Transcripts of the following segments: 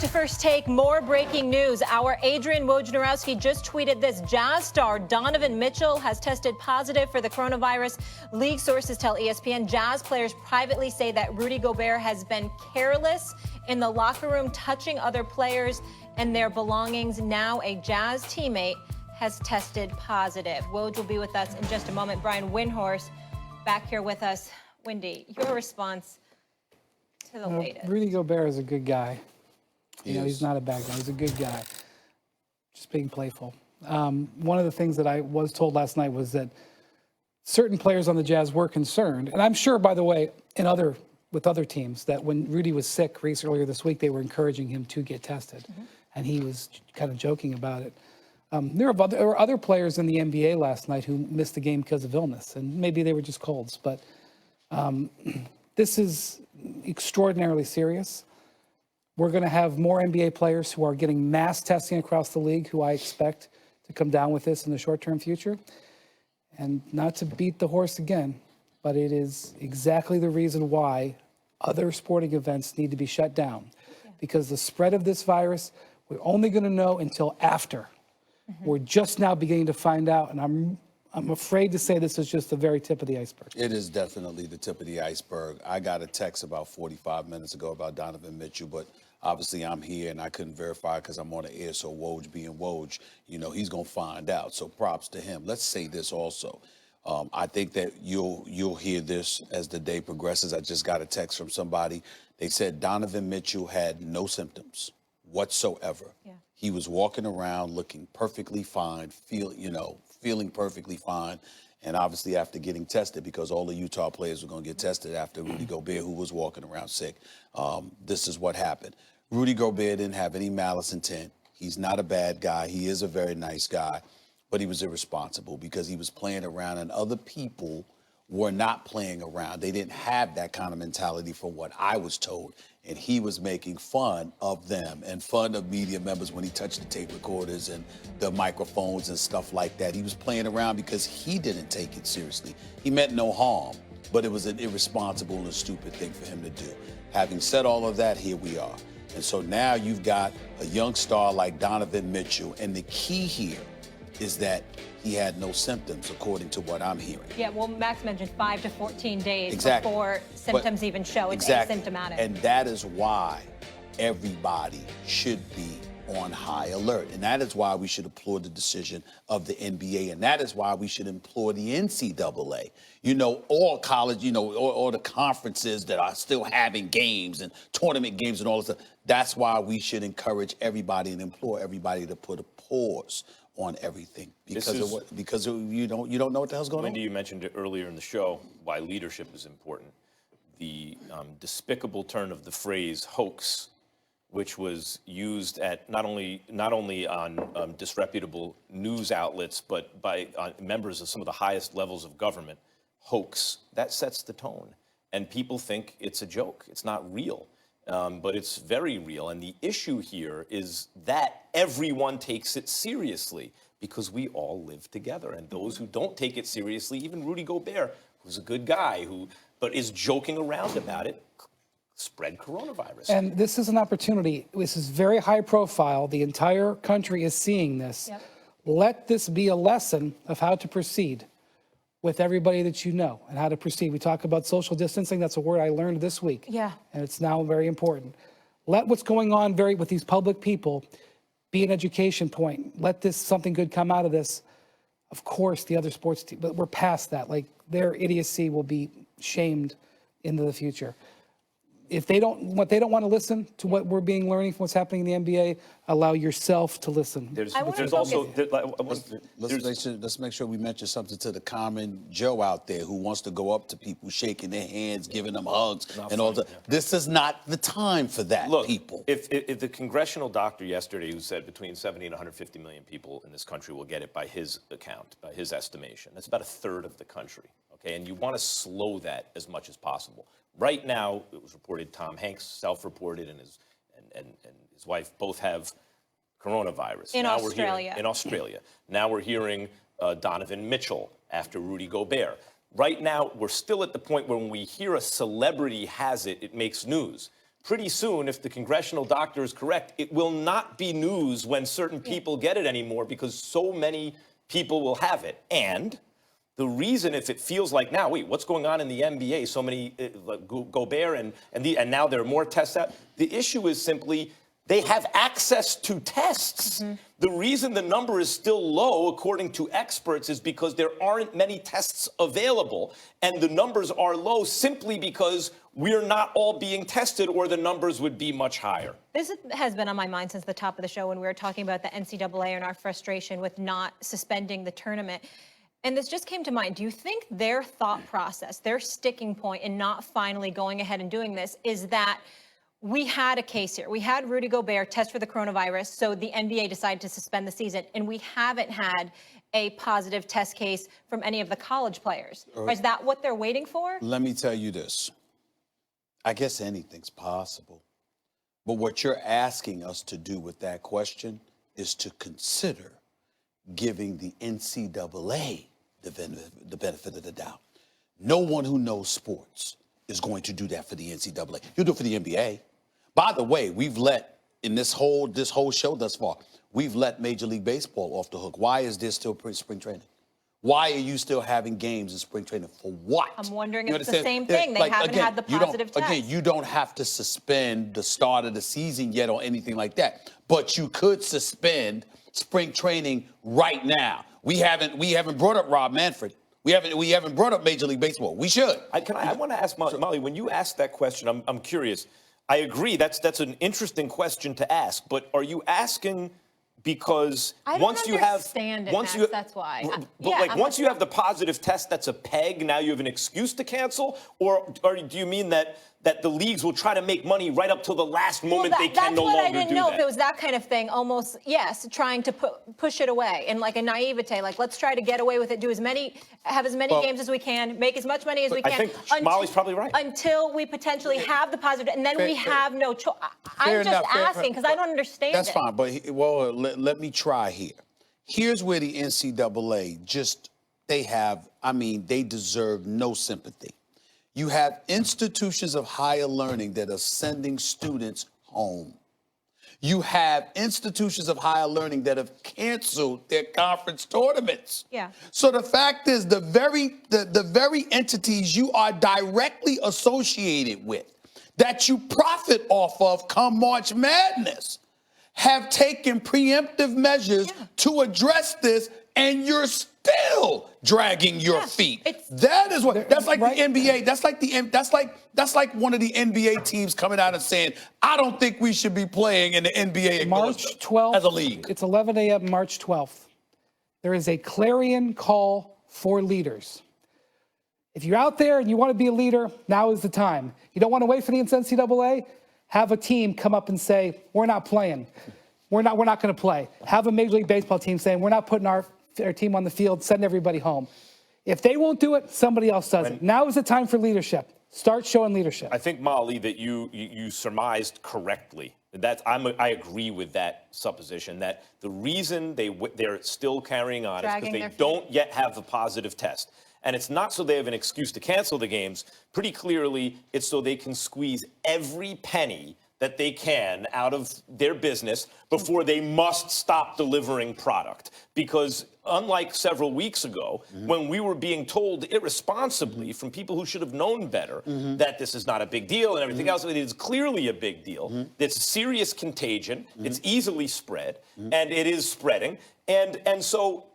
to First Take, more breaking news. Our Adrian Wojnarowski just tweeted this. Jazz star Donovan Mitchell has tested positive for the coronavirus. League sources tell ESPN Jazz players privately say that Rudy Gobert has been careless in the locker room, touching other players and their belongings. Now a Jazz teammate has tested positive. Woj will be with us in just a moment. Brian Windhorst back here with us. Wendy, your response to the latest. Rudy Gobert is a good guy. He's not a bad guy. He's a good guy. Just being playful. One of the things that I was told last night was that certain players on the Jazz were concerned, and I'm sure, by the way, with other teams, that when Rudy was sick earlier this week, they were encouraging him to get tested, and he was kind of joking about it. There were other players in the NBA last night who missed the game because of illness, and maybe they were just colds, but this is extraordinarily serious. We're going to have more NBA players who are getting mass testing across the league, who I expect to come down with this in the short-term future. And not to beat the horse again, but it is exactly the reason why other sporting events need to be shut down. Because the spread of this virus, we're only going to know until after. We're just now beginning to find out, and I'm afraid to say this is just the very tip of the iceberg. It is definitely the tip of the iceberg. I got a text about 45 minutes ago about Donovan Mitchell, but obviously I'm here and I couldn't verify because I'm on the air, so Woj being Woj, he's going to find out. So props to him. Let's say this also. I think that you'll hear this as the day progresses. I just got a text from somebody. They said Donovan Mitchell had no symptoms whatsoever. Yeah. He was walking around looking perfectly fine, feeling perfectly fine. And obviously after getting tested, because all the Utah players were going to get tested after Rudy Gobert, who was walking around sick, this is what happened. Rudy Gobert didn't have any malice intent. He's not a bad guy. He is a very nice guy, but he was irresponsible because he was playing around and other people were not playing around. They didn't have that kind of mentality from what I was told. And he was making fun of them and fun of media members when he touched the tape recorders and the microphones and stuff like that. He was playing around because he didn't take it seriously. He meant no harm, but it was an irresponsible and stupid thing for him to do. Having said all of that, here we are. And so now you've got a young star like Donovan Mitchell, and the key here is that he had no symptoms, according to what I'm hearing. Yeah, well, Max mentioned 5 to 14 days exactly. before symptoms even show. It's asymptomatic. And that is why everybody should be on high alert. And that is why we should applaud the decision of the NBA. And that is why we should implore the NCAA. All college, all the conferences that are still having games and tournament games and all this stuff. That's why we should encourage everybody and implore everybody to put a pause on everything because you don't know what the hell's going on. Wendy, you mentioned it earlier in the show why leadership is important. The despicable turn of the phrase hoax, which was used at not only on disreputable news outlets, but by members of some of the highest levels of government, hoax, that sets the tone. And people think it's a joke. It's not real. But it's very real. And the issue here is that everyone takes it seriously because we all live together. And those who don't take it seriously, even Rudy Gobert, who's a good guy, but is joking around about it, spread coronavirus. And this is an opportunity. This is very high profile. The entire country is seeing this. Yep. Let this be a lesson of how to proceed with everybody that you know and how to proceed. We talk about social distancing. That's a word I learned this week. Yeah. And it's now very important. Let what's going on with these public people be an education point. Let something good come out of this. Of course, the other sports team, but we're past that. Like, their idiocy will be shamed into the future. If they don't want to listen to what we're learning from what's happening in the NBA, allow yourself to listen. Let's make sure we mention something to the common Joe out there who wants to go up to people, shaking their hands, giving them hugs, and all that. Yeah. This is not the time for that, people. If the congressional doctor yesterday who said between 70 and 150 million people in this country will get it by his account, by his estimation, that's about a third of the country. Okay, and you want to slow that as much as possible. Right now, it was reported Tom Hanks self-reported and his wife both have coronavirus. In Australia. In Australia. Now we're hearing Donovan Mitchell after Rudy Gobert. Right now, we're still at the point where when we hear a celebrity has it, it makes news. pretty soon, if the congressional doctor is correct, it will not be news when certain people get it anymore because so many people will have it. And the reason, if it feels like now, wait, what's going on in the NBA? So many, like Gobert and now there are more tests out. The issue is simply they have access to tests. The reason the number is still low, according to experts, is because there aren't many tests available. And the numbers are low simply because we're not all being tested, or the numbers would be much higher. This has been on my mind since the top of the show when we were talking about the NCAA and our frustration with not suspending the tournament. And this just came to mind. Do you think their thought process, their sticking point in not finally going ahead and doing this is that we had a case here? We had Rudy Gobert test for the coronavirus, so the NBA decided to suspend the season, and we haven't had a positive test case from any of the college players. Is that what they're waiting for? Let me tell you this. I guess anything's possible. But what you're asking us to do with that question is to consider giving the NCAA the benefit of the doubt. No one who knows sports is going to do that for the NCAA. You'll do it for the NBA. By the way, we've let, in this whole show thus far, we've let Major League Baseball off the hook. Why is there still spring training? Why are you still having games in spring training? For what? I'm wondering if it's the same thing. They haven't had the positive test. Again, you don't have to suspend the start of the season yet or anything like that. But you could suspend spring training right now. We haven't brought up Rob Manfred. We haven't brought up Major League Baseball. We should. I want to ask Molly, when you ask that question, I'm curious. I agree. That's an interesting question to ask. But are you asking because once you have that's why. Once you have the positive test, that's a peg. Now you have an excuse to cancel, or do you mean that the leagues will try to make money right up till the last moment they can no longer do that? That's what I didn't know if it was that kind of thing. Almost, yes, trying to push it away and like a naivete, like let's try to get away with it, have as many games as we can, make as much money as we can. I think Molly's probably right. Until we potentially have the positive, and then we have no choice. I'm just asking because I don't understand. That's fine, but let me try here. Here's where the NCAA they deserve no sympathy. You have institutions of higher learning that are sending students home. You have institutions of higher learning that have canceled their conference tournaments. Yeah. So the fact is, the very entities you are directly associated with, that you profit off of come March Madness, have taken preemptive measures to address this, and you're still dragging your feet. That's like the NBA. That's like one of the NBA teams coming out and saying, "I don't think we should be playing in the NBA March 12th as a league." It's 11 a.m. March 12th. There is a clarion call for leaders. If you're out there and you want to be a leader, now is the time. You don't want to wait for the NCAA? Have a team come up and say, "We're not playing. We're not going to play." Have a Major League Baseball team saying, "We're not putting our team on the field, send everybody home." If they won't do it, somebody else does it. Now is the time for leadership. Start showing leadership. I think, Molly, that you surmised correctly. I agree with that supposition, that the reason they're still carrying on is because they don't yet have the positive test. And it's not so they have an excuse to cancel the games. Pretty clearly, it's so they can squeeze every penny that they can out of their business before they must stop delivering product. Because unlike several weeks ago, when we were being told irresponsibly from people who should have known better that this is not a big deal and everything else, it is clearly a big deal. It's a serious contagion. It's easily spread, and it is spreading. And so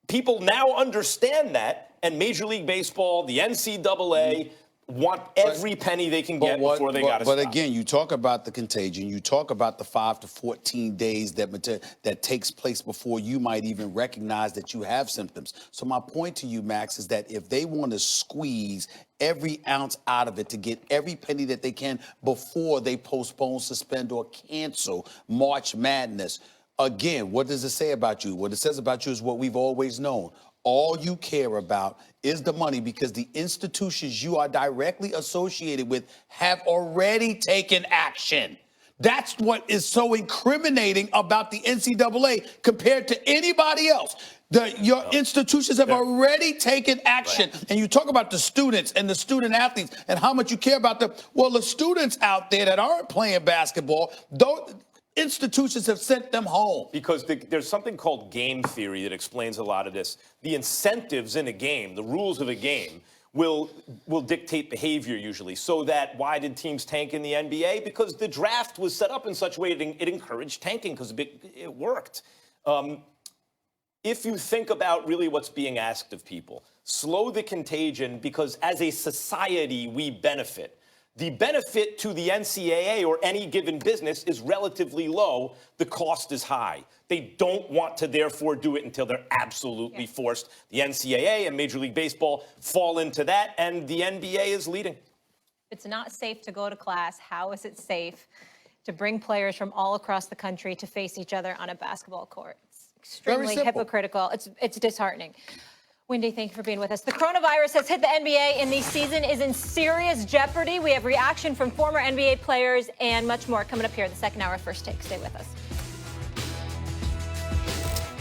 people now understand that, and Major League Baseball, the NCAA, want every penny they can get before they got to stop. But again, you talk about the contagion. You talk about the 5 to 14 days that takes place before you might even recognize that you have symptoms. So my point to you, Max, is that if they want to squeeze every ounce out of it to get every penny that they can before they postpone, suspend, or cancel March Madness, again, what does it say about you? What it says about you is what we've always known. All you care about is the money, because the institutions you are directly associated with have already taken action. That's what is so incriminating about the NCAA compared to anybody else. Your institutions have already taken action. Right. And you talk about the students and the student athletes and how much you care about them. Well, the students out there that aren't playing basketball, those institutions have sent them home. Because there's something called game theory that explains a lot of this. The incentives in a game, the rules of a game, will dictate behavior usually. So that, why did teams tank in the NBA? Because the draft was set up in such a way it encouraged tanking because it worked. If you think about really what's being asked of people, slow the contagion because as a society we benefit. The benefit to the NCAA or any given business is relatively low. The cost is high. They don't want to therefore do it until they're absolutely forced. The NCAA and Major League Baseball fall into that, and the NBA is leading. It's not safe to go to class. How is it safe to bring players from all across the country to face each other on a basketball court? It's extremely hypocritical. It's disheartening. Wendy, thank you for being with us. The coronavirus has hit the NBA, and the season is in serious jeopardy. We have reaction from former NBA players and much more coming up here in the second hour. First Take. Stay with us.